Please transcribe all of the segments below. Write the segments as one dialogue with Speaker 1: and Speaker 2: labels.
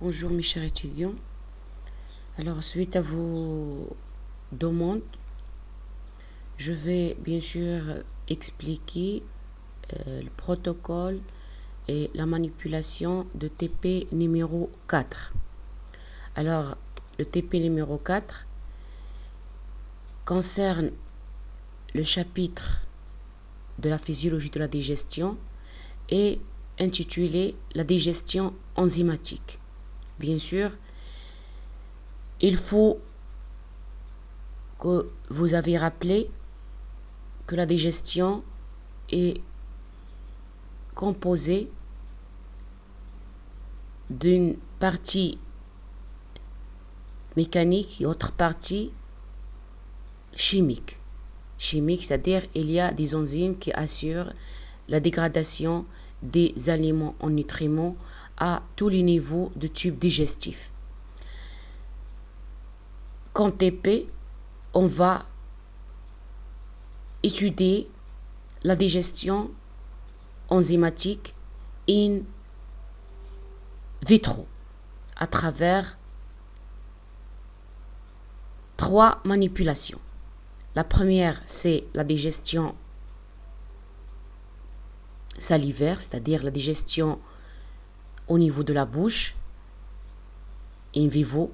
Speaker 1: Bonjour mes chers étudiants. Alors suite à vos demandes, je vais bien sûr expliquer le protocole et la manipulation de TP numéro 4. Alors le TP numéro 4 concerne le chapitre de la physiologie de la digestion et intitulé la digestion enzymatique. Bien sûr, il faut que vous avez rappelé que la digestion est composée d'une partie mécanique et autre partie chimique. Chimique, c'est-à-dire il y a des enzymes qui assurent la dégradation des aliments en nutriments à tous les niveaux de tube digestif. Qu'en TP, on va étudier la digestion enzymatique in vitro à travers 3 manipulations. La première, c'est la digestion salivaire, c'est-à-dire la digestion au niveau de la bouche, in vivo.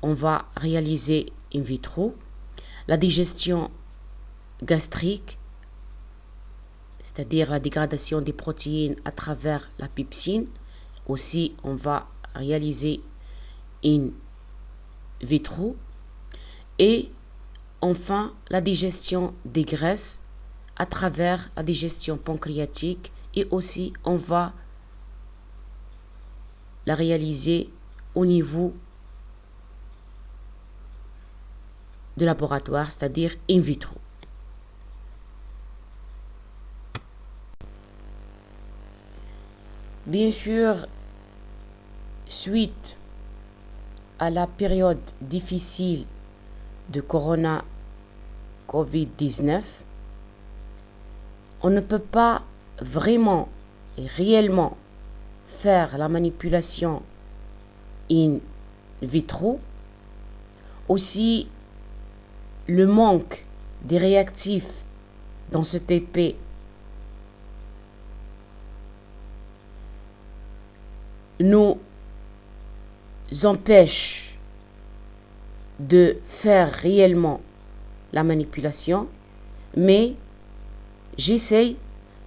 Speaker 1: On va réaliser in vitro. La digestion gastrique, c'est-à-dire la dégradation des protéines à travers la pepsine, aussi on va réaliser in vitro. Et enfin la digestion des graisses à travers la digestion pancréatique, et aussi on va la réaliser au niveau de laboratoire, c'est-à-dire in vitro. Bien sûr, suite à la période difficile de Corona Covid-19, on ne peut pas vraiment et réellement faire la manipulation in vitro. Aussi, le manque des réactifs dans ce TP nous empêche de faire réellement la manipulation, mais j'essaye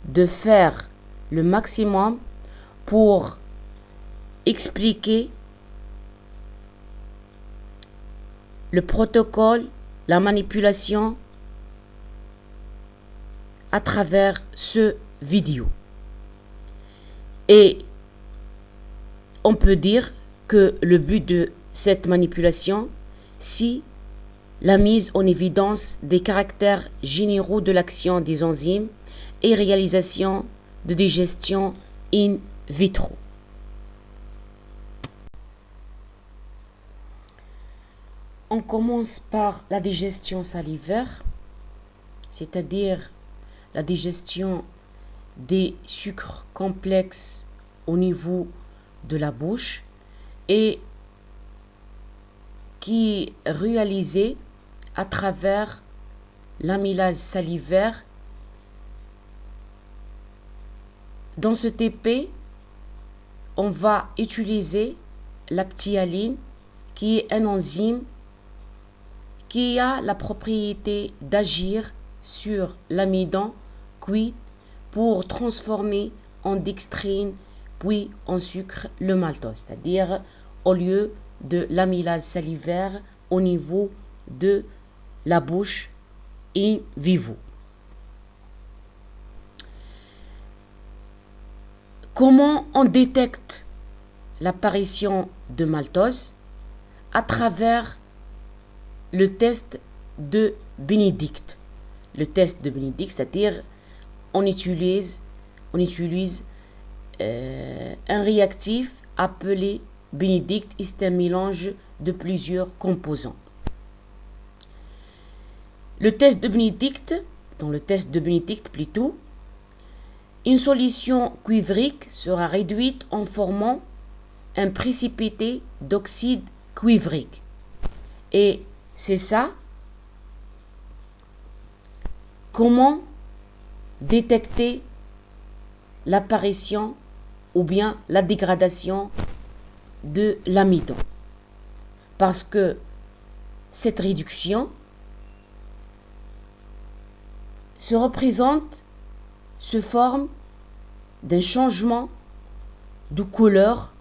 Speaker 1: de faire le maximum pour expliquer le protocole, la manipulation à travers ce vidéo. Et on peut dire que le but de cette manipulation, c'est la mise en évidence des caractères généraux de l'action des enzymes et réalisation de digestion in vitro. On commence par la digestion salivaire, c'est-à-dire la digestion des sucres complexes au niveau de la bouche et qui est réalisée à travers l'amylase salivaire. Dans ce TP, on va utiliser la ptyaline, qui est un enzyme qui a la propriété d'agir sur l'amidon cuit pour transformer en dextrine puis en sucre le maltose, c'est-à-dire au lieu de l'amylase salivaire au niveau de la bouche in vivo. Comment on détecte l'apparition de maltose? À travers le test de Benedict. Le test de Benedict, c'est-à-dire on utilise un réactif appelé Benedict, c'est un mélange de plusieurs composants. Dans le test de Benedict plutôt, une solution cuivrique sera réduite en formant un précipité d'oxyde cuivrique. Et c'est ça. Comment détecter l'apparition ou bien la dégradation de l'amidon? Parce que cette réduction se forme d'un changement de couleur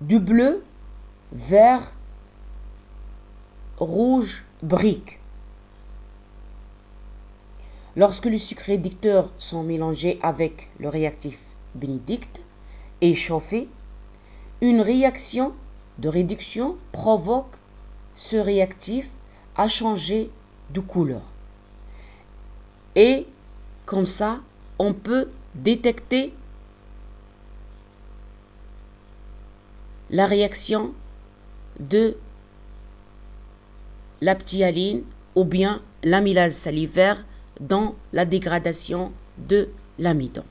Speaker 1: du bleu vers rouge brique. Lorsque les sucres réducteurs sont mélangés avec le réactif bénédicte et chauffés, une réaction de réduction provoque ce réactif à changer de couleur. Et comme ça, on peut détecter la réaction de la ptyaline ou bien l'amylase salivaire dans la dégradation de l'amidon.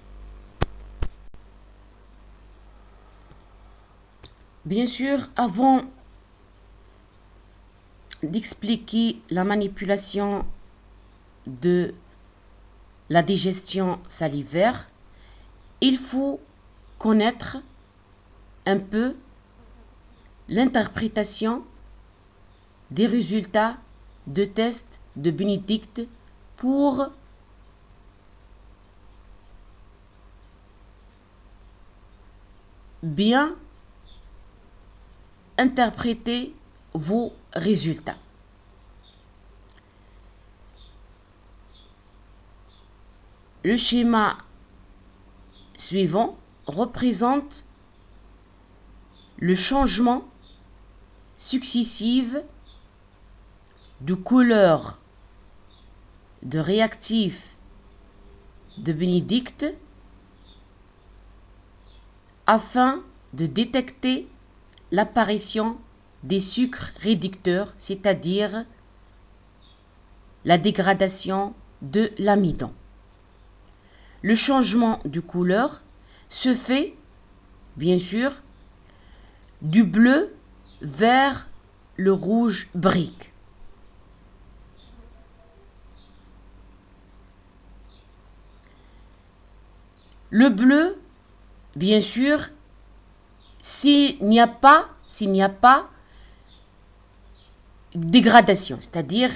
Speaker 1: Bien sûr, avant d'expliquer la manipulation de la digestion salivaire, il faut connaître un peu l'interprétation des résultats de tests de Bénédicte pour bien interpréter vos résultats. Le schéma suivant représente le changement successif de couleur de réactif de Bénédicte afin de détecter l'apparition des sucres réducteurs, c'est-à-dire la dégradation de l'amidon. Le changement de couleur se fait, bien sûr, du bleu vers le rouge brique. Le bleu, bien sûr, s'il n'y a pas dégradation, c'est-à-dire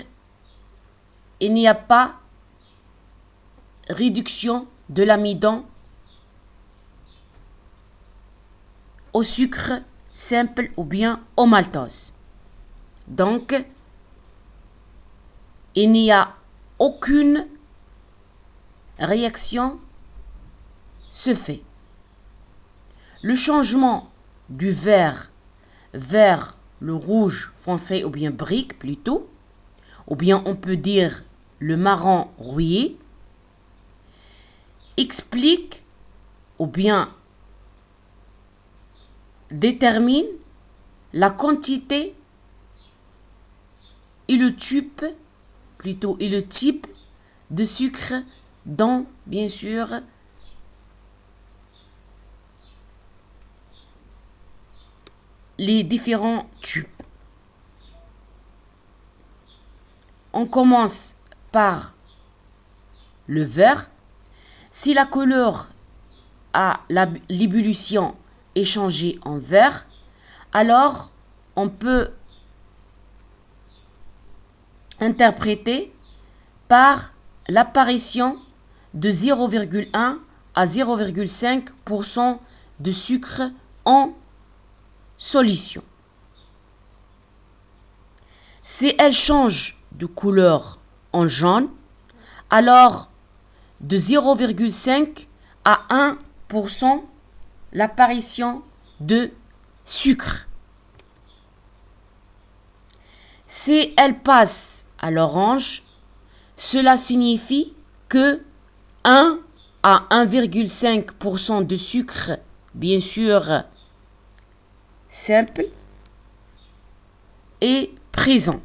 Speaker 1: il n'y a pas réduction de l'amidon au sucre simple ou bien au maltose. Donc, il n'y a aucune réaction se fait. Le changement du vert vers le rouge foncé ou bien brique plutôt, ou bien on peut dire le marron rouillé, explique ou bien détermine la quantité et le type de sucre dans, bien sûr, les différents tubes. On commence par le vert. Si la couleur à l'ébullition est changée en vert, alors on peut interpréter par l'apparition de 0,1 à 0,5% de sucre en solution. Si elle change de couleur en jaune, alors de 0,5 à 1% l'apparition de sucre. Si elle passe à l'orange, cela signifie que 1 à 1,5% de sucre, bien sûr, simple, est présent.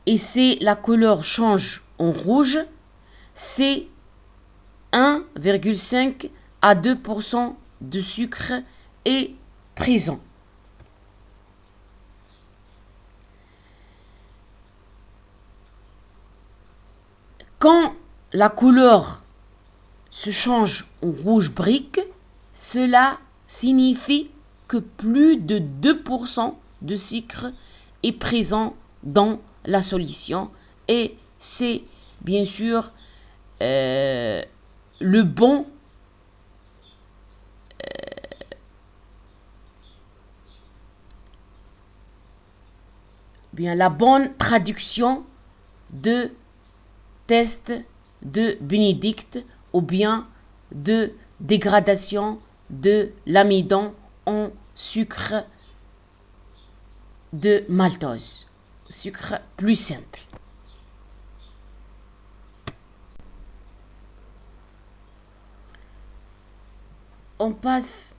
Speaker 1: Et si la couleur change en rouge, c'est 1,5 à 2% de sucre est présent. Quand la couleur se change en rouge brique, cela signifie que plus de 2% de sucre est présent dans la solution et c'est bien sûr le bon la bonne traduction de test de Bénédicte ou bien de dégradation de l'amidon en sucre de maltose, sucre plus simple. On passe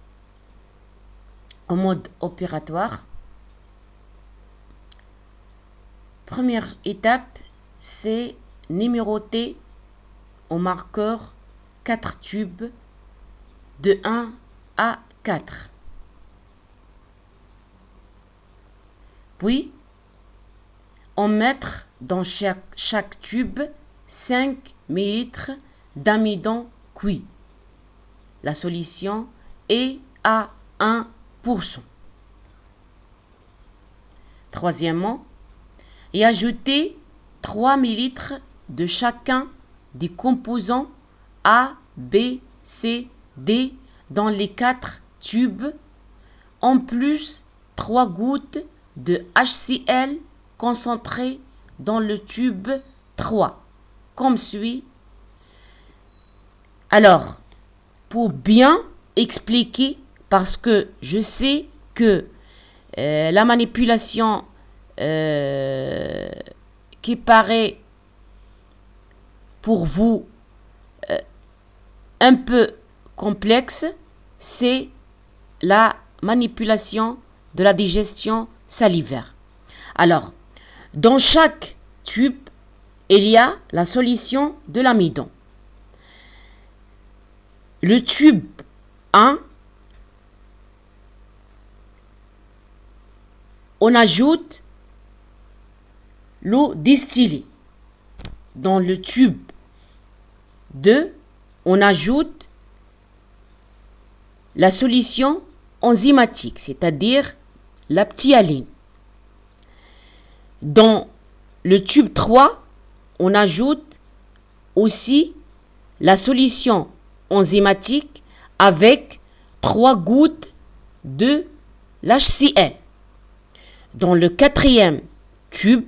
Speaker 1: au mode opératoire. Première étape, c'est numéroter au marqueur 4 tubes de 1 à 4. Puis, on mettre dans chaque tube 5 ml d'amidon cuit. La solution est à 1%. Troisièmement, et ajouter 3 ml de chacun des composants A, B, C, D dans les 4 tubes, en plus 3 gouttes de HCl concentré dans le tube 3, comme suit. Alors, pour bien expliquer, parce que je sais que la manipulation qui paraît pour vous un peu complexe, c'est la manipulation de la digestion salivaire. Alors, dans chaque tube, il y a la solution de l'amidon. Le tube 1, on ajoute l'eau distillée. Dans le tube 2, on ajoute la solution enzymatique, c'est-à-dire la ptyaline. Dans le tube 3, on ajoute aussi la solution enzymatique avec 3 gouttes de l'HCl. Dans le 4e tube,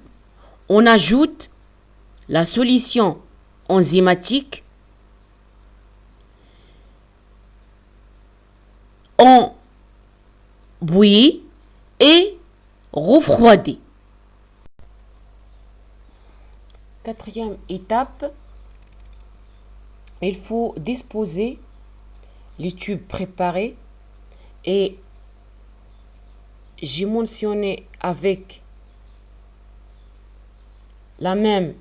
Speaker 1: on ajoute la solution enzymatique, on bouillit et refroidit. 4e étape, il faut disposer les tubes préparés et j'ai mentionné avec la même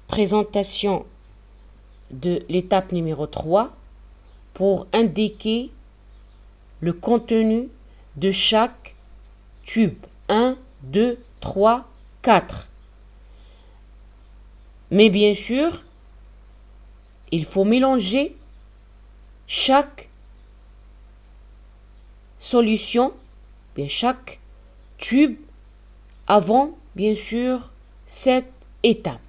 Speaker 1: présentation de l'étape numéro 3 pour indiquer le contenu de chaque tube. 1, 2, 3, 4. Mais bien sûr, il faut mélanger chaque solution, bien chaque tube avant, bien sûr, cette étape.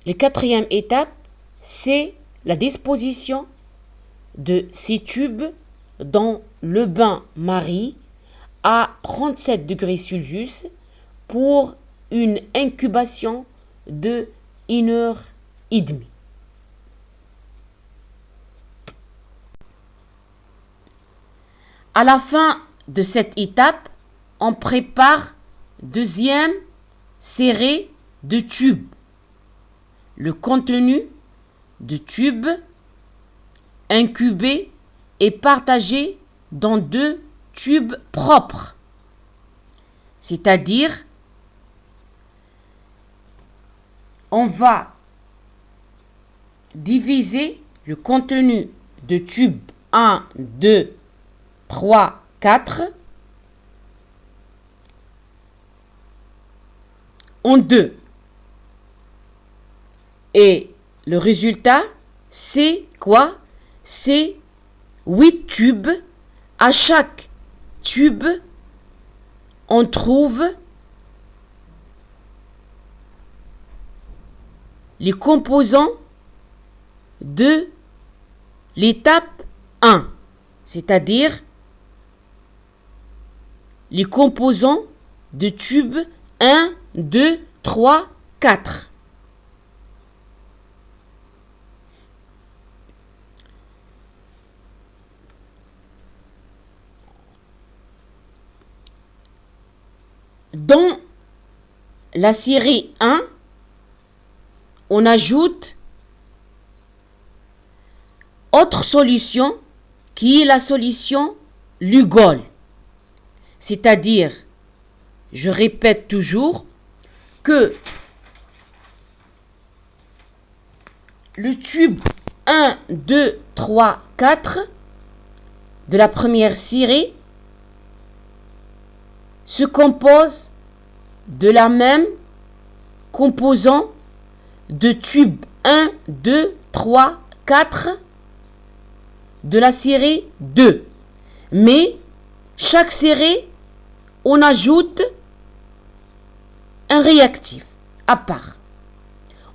Speaker 1: La 4e étape, c'est la disposition de ces tubes dans le bain-marie à 37 degrés Celsius pour une incubation de 1 heure et demie. À la fin de cette étape, on prépare deuxième série de tubes. Le contenu de tubes incubés est partagé dans 2 tubes propres, c'est-à-dire on va diviser le contenu de tube 1, 2, 3, 4 en 2. Et le résultat, c'est quoi? C'est 8 tubes. À chaque tube, on trouve les composants de l'étape 1, c'est-à-dire les composants de tube 1, 2, 3, 4. Dans la série 1, on ajoute autre solution qui est la solution Lugol. C'est-à-dire, je répète toujours, que le tube 1, 2, 3, 4 de la première série se compose de la même composant de tube 1, 2, 3, 4 de la série 2. Mais chaque série, on ajoute un réactif à part.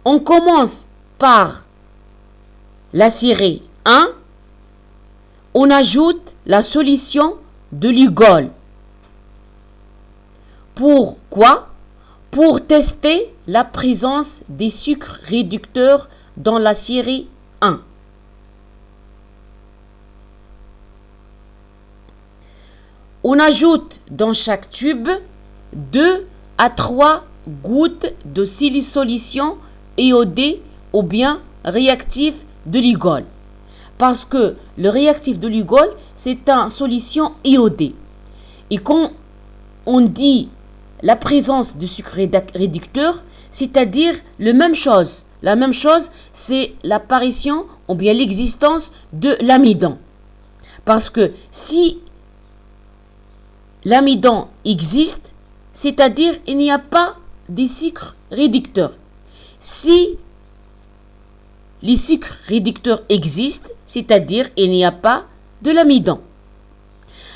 Speaker 1: On commence par la série 1, on ajoute la solution de Lugol. Pourquoi? Pour tester la présence des sucres réducteurs dans la série 1. On ajoute dans chaque tube 2 à 3 gouttes de solution iodée ou bien réactif de Lugol. Parce que le réactif de Lugol, c'est une solution iodée. Et quand on dit la présence de sucre réducteur, c'est-à-dire la même chose. La même chose, c'est l'apparition ou bien l'existence de l'amidon. Parce que si l'amidon existe, c'est-à-dire il n'y a pas de sucre réducteur. Si les sucres réducteurs existent, c'est-à-dire il n'y a pas de l'amidon.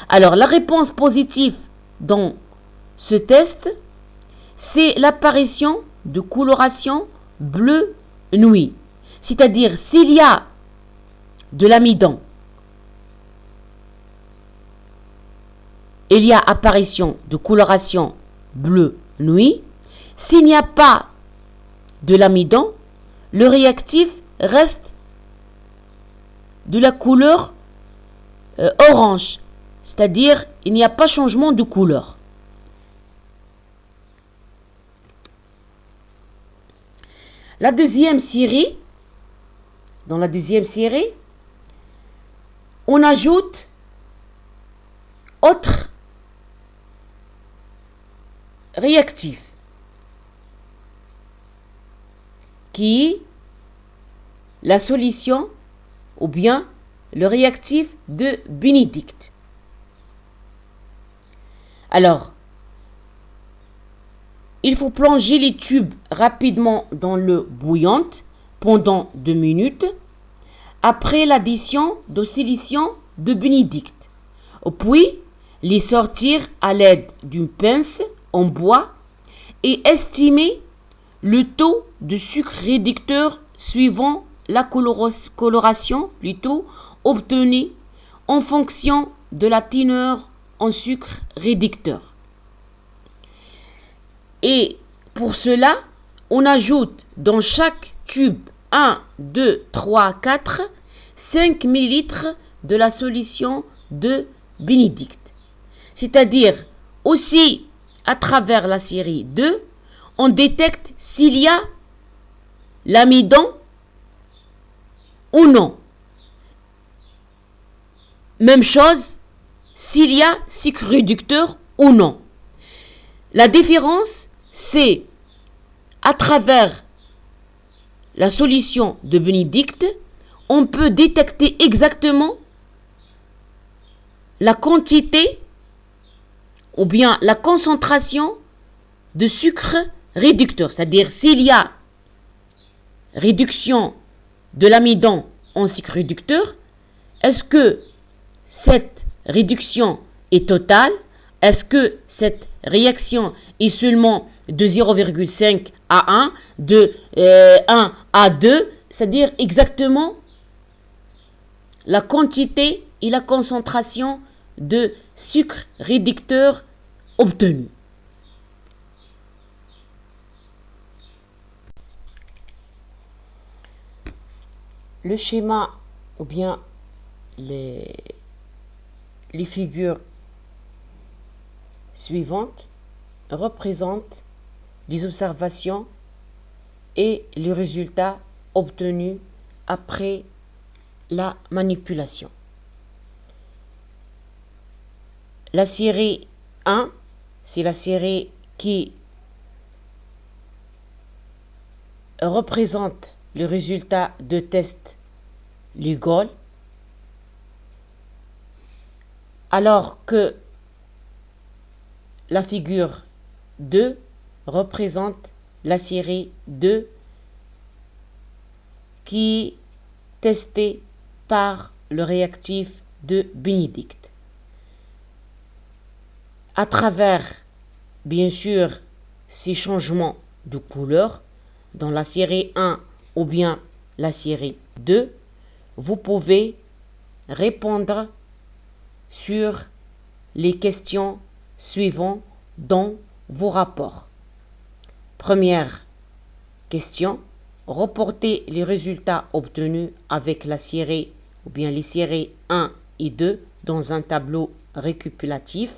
Speaker 1: Alors la réponse positive dans ce test, c'est l'apparition de coloration bleu nuit. C'est-à-dire s'il y a de l'amidon, il y a apparition de coloration bleu nuit. S'il n'y a pas de l'amidon, le réactif reste de la couleur orange. C'est-à-dire il n'y a pas changement de couleur. La deuxième série, dans la deuxième série, on ajoute autre réactif qui est la solution ou bien le réactif de Bénédicte. Alors, il faut plonger les tubes rapidement dans l'eau bouillante pendant 2 minutes après l'addition de solution de Bénédicte. Puis, les sortir à l'aide d'une pince en bois et estimer le taux de sucre réducteur suivant la coloration obtenue en fonction de la teneur en sucre réducteur. Et pour cela, on ajoute dans chaque tube 1, 2, 3, 4, 5 ml de la solution de Bénédicte. C'est-à-dire aussi à travers la série 2, on détecte s'il y a l'amidon ou non. Même chose, s'il y a sucre réducteur ou non. La différence, c'est à travers la solution de Bénédicte, on peut détecter exactement la quantité ou bien la concentration de sucre réducteur. C'est-à-dire, s'il y a réduction de l'amidon en sucre réducteur, est-ce que cette réduction est totale? Est-ce que cette réaction est seulement de 0,5 à 1, de 1 à 2, c'est-à-dire exactement la quantité et la concentration de sucre réducteur obtenu. Le schéma ou bien les figures suivantes représentent les observations et les résultats obtenus après la manipulation. La série 1, c'est la série qui représente le résultat de test Lugol, alors que la figure 2 représente la série 2 qui est testée par le réactif de Bénédicte. À travers, bien sûr, ces changements de couleur, dans la série 1 ou bien la série 2, vous pouvez répondre sur les questions suivantes dans vos rapports. Première question, reportez les résultats obtenus avec la série ou bien les séries 1 et 2 dans un tableau récapitulatif.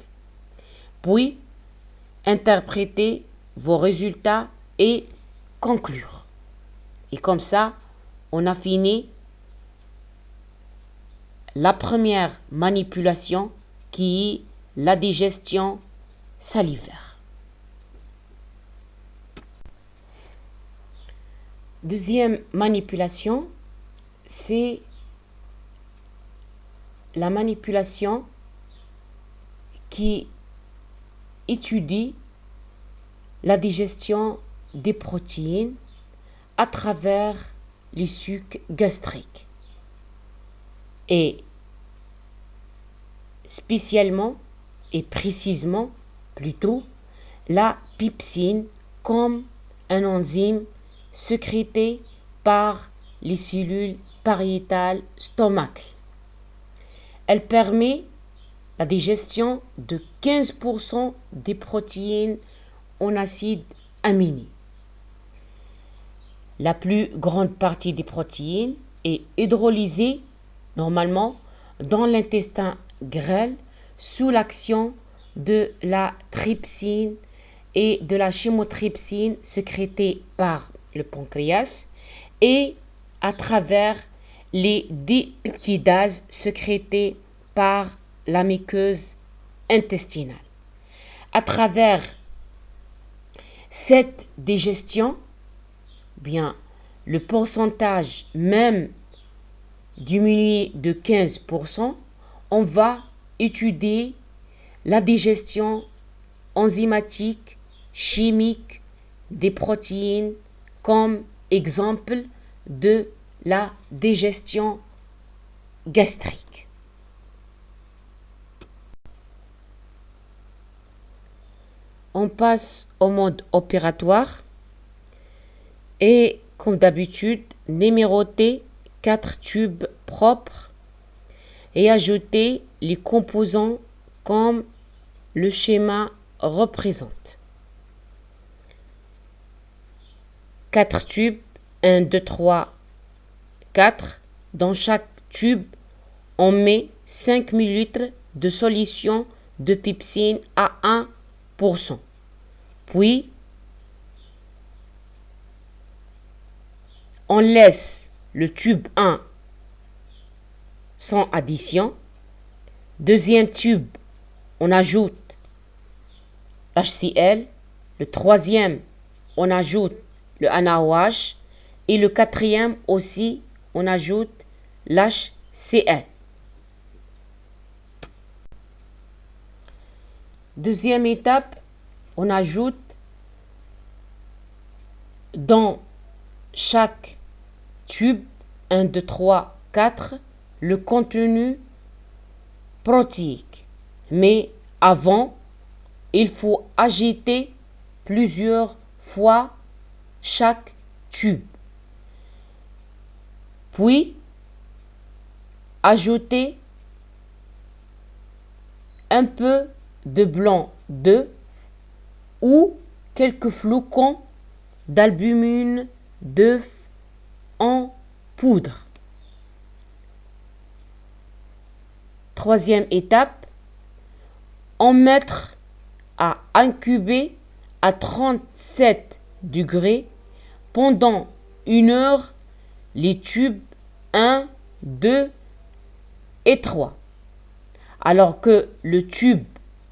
Speaker 1: Puis, interprétez vos résultats et conclure. Et comme ça, on a fini la première manipulation qui est la digestion salivaire. Deuxième manipulation, c'est la manipulation qui étudie la digestion des protéines à travers les sucs gastriques et spécialement et précisément plutôt la pepsine comme un enzyme sécrété par les cellules pariétales stomacales. Elle permet la digestion de 15% des protéines en acides aminés. La plus grande partie des protéines est hydrolysée normalement dans l'intestin grêle sous l'action de la trypsine et de la chymotrypsine sécrétée par le pancréas et à travers les dipeptidases sécrétées par la muqueuse intestinale. À travers cette digestion, bien, le pourcentage même diminué de 15%, on va étudier la digestion enzymatique, chimique des protéines comme exemple de la digestion gastrique. On passe au mode opératoire et, comme d'habitude, numéroter 4 tubes propres et ajouter les composants comme le schéma représente. 4 tubes, 1, 2, 3, 4. Dans chaque tube, on met 5 ml de solution de pepsine à 1%. Puis, on laisse le tube 1 sans addition. Deuxième tube, on ajoute HCl. Le troisième, on ajoute le NaOH. Et le quatrième aussi, on ajoute l'HCl. Deuxième étape, on ajoute dans chaque tube 1, 2, 3, 4 le contenu protéique. Mais avant, il faut agiter plusieurs fois chaque tube. Puis, ajouter un peu de blanc d'œuf ou quelques flocons d'albumine d'œuf en poudre. Troisième étape, en mettre à incuber à 37 degrés pendant 1 heure les tubes 1, 2 et 3. Alors que le tube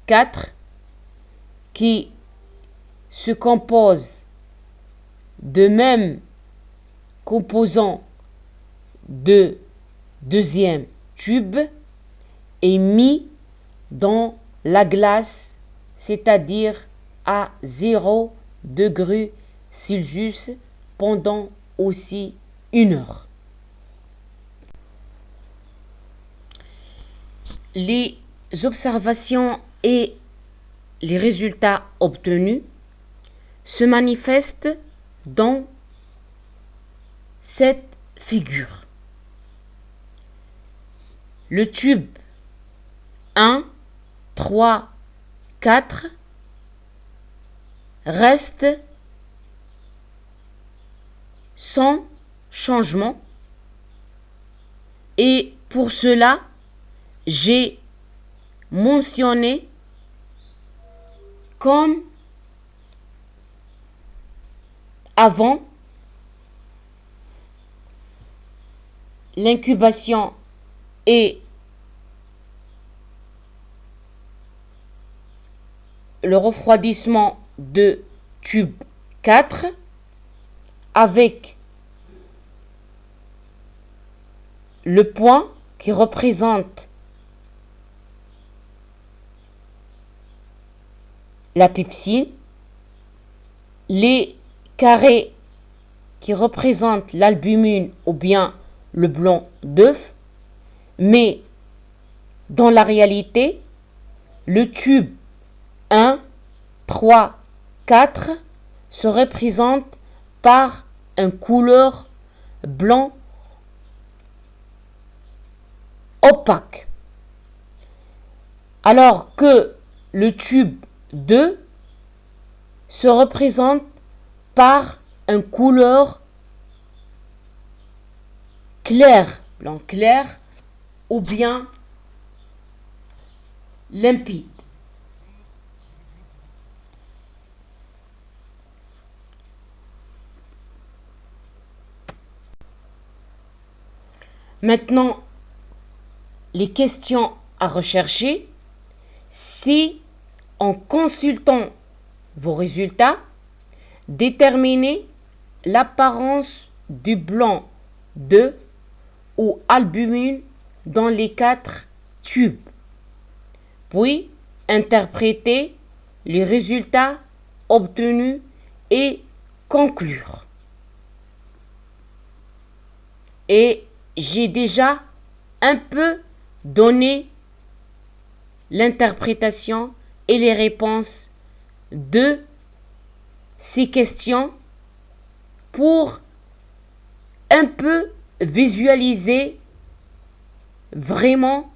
Speaker 1: 4, qui se compose de mêmes composants de deuxième tube, est mis dans la glace, c'est-à-dire à 0 degré Celsius pendant aussi 1 heure. Les observations et les résultats obtenus se manifestent dans cette figure. Le tube 1, 3, 4 reste sans changement et pour cela, j'ai mentionné comme avant l'incubation et le refroidissement de tube 4 avec le point qui représente la pepsine, les carrés qui représentent l'albumine ou bien le blanc d'œuf, mais dans la réalité, le tube 1, 3, 4 se représente par une couleur blanc opaque, alors que le tube 2 se représente par une couleur claire, blanc clair ou bien limpide. Maintenant, les questions à rechercher, si en consultant vos résultats, déterminez l'apparence du blanc d'œuf ou albumine dans les 4 tubes. Puis, interprétez les résultats obtenus et conclure. Et j'ai déjà un peu donné l'interprétation et les réponses de ces questions pour un peu visualiser vraiment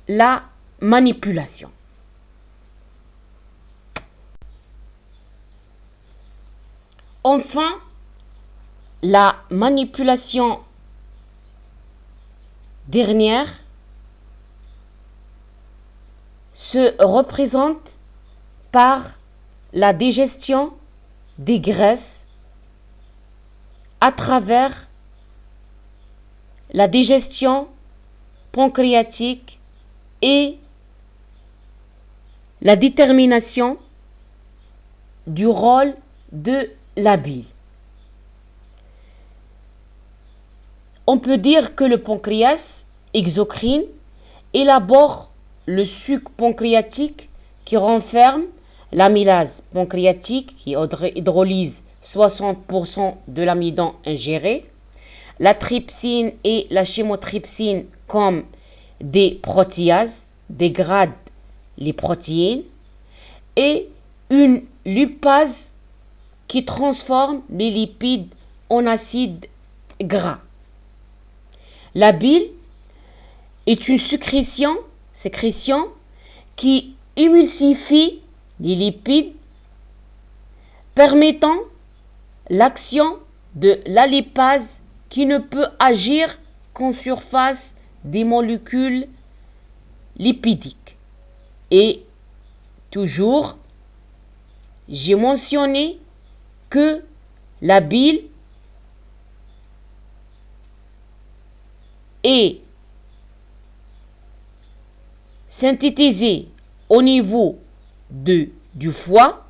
Speaker 1: la manipulation. Enfin, la manipulation dernière se représente par la digestion des graisses à travers la digestion pancréatique et la détermination du rôle de la bile. on peut dire que le pancréas exocrine élabore le suc pancréatique qui renferme l'amylase pancréatique qui hydrolyse 60% de l'amidon ingéré, la trypsine et la chymotrypsine comme des protéases dégradent les protéines et une lipase qui transforme les lipides en acides gras. La bile est une sécrétion qui émulsifie les lipides, permettant l'action de la lipase qui ne peut agir qu'en surface des molécules lipidiques. Et toujours, j'ai mentionné que la bile est synthétisée au niveau du foie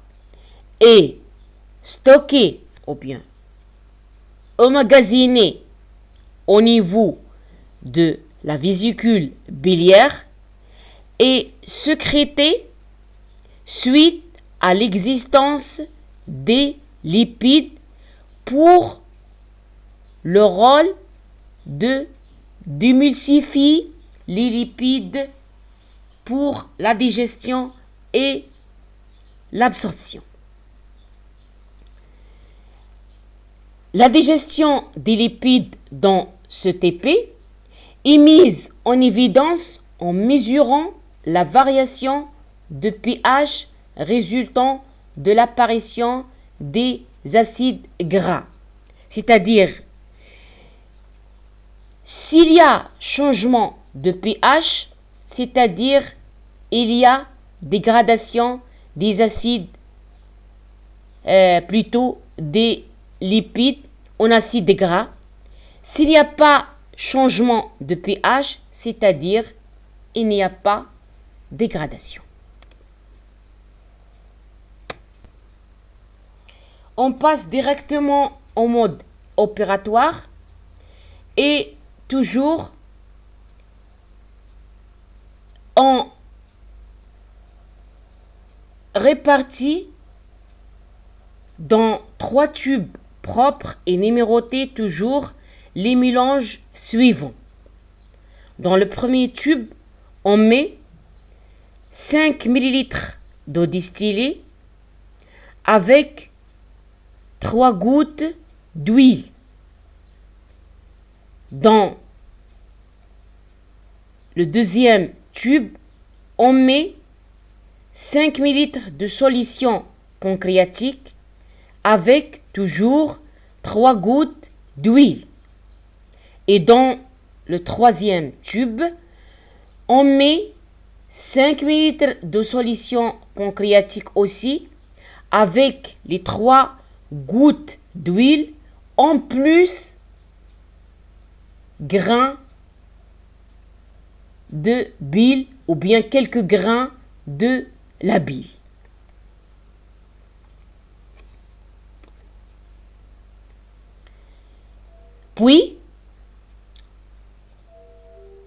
Speaker 1: et stockée ou bien emmagasinée au niveau de la vésicule biliaire et sécrétée suite à l'existence des lipides pour le rôle d'émulsifier les lipides pour la digestion et l'absorption. La digestion des lipides dans ce TP est mise en évidence en mesurant la variation de pH résultant de l'apparition des acides gras. C'est-à-dire, s'il y a changement de pH, c'est-à-dire il y a dégradation des acides, plutôt des lipides en acides gras. S'il n'y a pas changement de pH, c'est-à-dire il n'y a pas dégradation. On passe directement au mode opératoire et toujours on répartit dans 3 tubes propres et numérotés toujours les mélanges suivants. Dans le premier tube, on met 5 ml d'eau distillée avec 3 gouttes d'huile. Dans le deuxième tube, on met 5 ml de solution pancréatique avec toujours 3 gouttes d'huile. Et dans le troisième tube, on met 5 ml de solution pancréatique aussi avec les 3 gouttes d'huile en plus grains de bile ou bien quelques grains de la bile. Puis,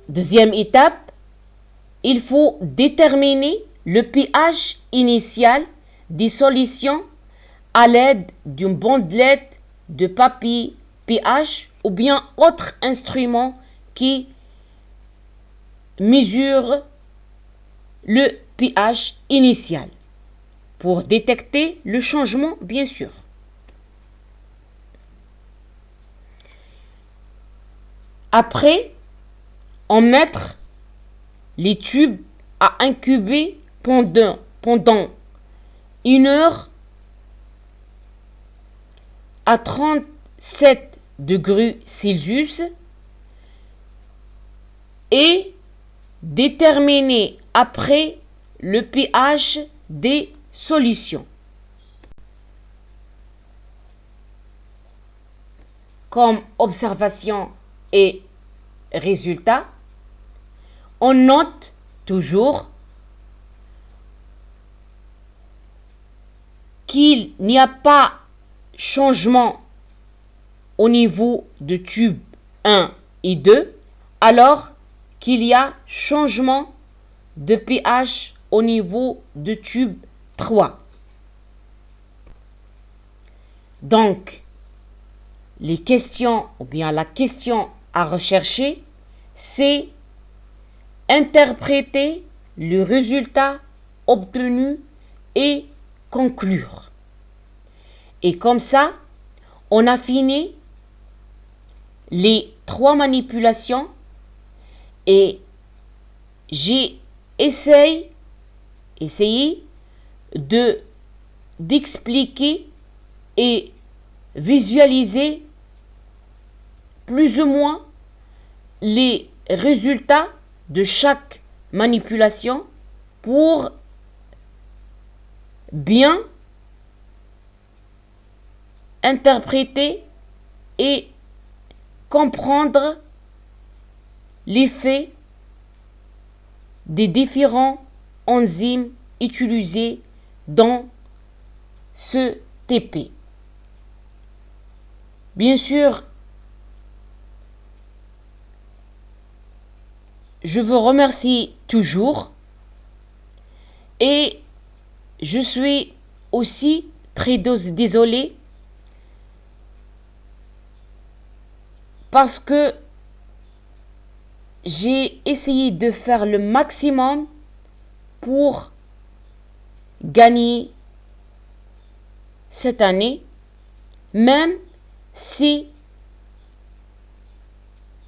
Speaker 1: deuxième étape, il faut déterminer le pH initial des solutions à l'aide d'une bandelette de papier pH ou bien autre instrument qui mesure le pH initial pour détecter le changement, bien sûr. Après, on met les tubes à incuber pendant 1 heure à 37 degrés Celsius et déterminer après le pH des solutions. Comme observation et résultat, on note toujours qu'il n'y a pas changement au niveau de tube 1 et 2, alors qu'il y a changement de pH au niveau de tube 3. Donc, les questions, ou bien la question à rechercher, c'est interpréter le résultat obtenu et conclure. Et comme ça, on a fini les 3 manipulations et j'ai essayé d'expliquer et visualiser plus ou moins les résultats de chaque manipulation pour bien interpréter et comprendre l'effet des différents enzymes utilisés dans ce TP. Bien sûr, je vous remercie toujours et je suis aussi très désolée parce que j'ai essayé de faire le maximum pour gagner cette année, même si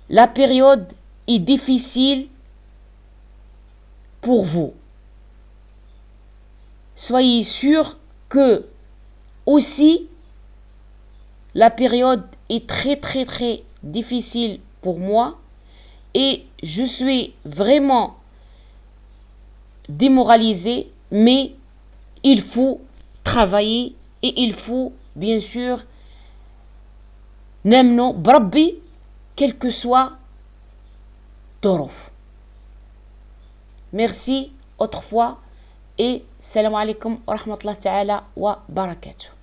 Speaker 1: la période est difficile pour vous. Soyez sûr que aussi la période est très difficile pour moi et je suis vraiment démoralisée, mais il faut travailler et il faut bien sûr نمنو بربي quel que soit ظروف. Merci autrefois et salam alaikum wa rahmatullahi ta'ala wa barakatuh.